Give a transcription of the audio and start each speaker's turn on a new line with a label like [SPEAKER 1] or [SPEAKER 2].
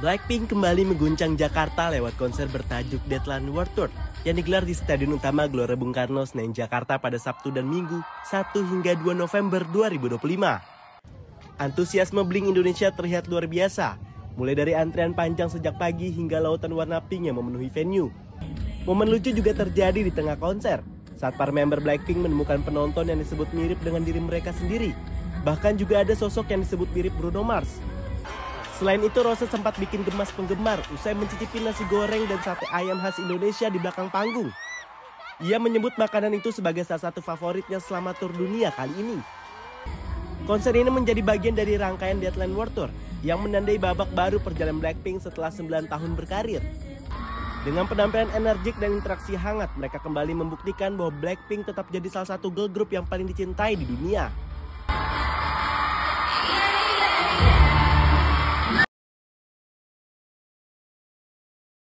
[SPEAKER 1] Blackpink kembali mengguncang Jakarta lewat konser bertajuk Deadline World Tour yang digelar di Stadion Utama Gelora Bung Karno, Senen, Jakarta pada Sabtu dan Minggu 1 hingga 2 November 2025. Antusiasme Blink Indonesia terlihat luar biasa, mulai dari antrian panjang sejak pagi hingga lautan warna pink yang memenuhi venue. Momen lucu juga terjadi di tengah konser, saat para member Blackpink menemukan penonton yang disebut mirip dengan diri mereka sendiri. Bahkan juga ada sosok yang disebut mirip Bruno Mars. Selain itu, Rose sempat bikin gemas penggemar usai mencicipi nasi goreng dan sate ayam khas Indonesia di belakang panggung. Ia menyebut makanan itu sebagai salah satu favoritnya selama tur dunia kali ini. Konser ini menjadi bagian dari rangkaian Deadline World Tour yang menandai babak baru perjalanan Blackpink setelah 9 tahun berkarir. Dengan penampilan energik dan interaksi hangat, mereka kembali membuktikan bahwa Blackpink tetap jadi salah satu girl group yang paling dicintai di dunia.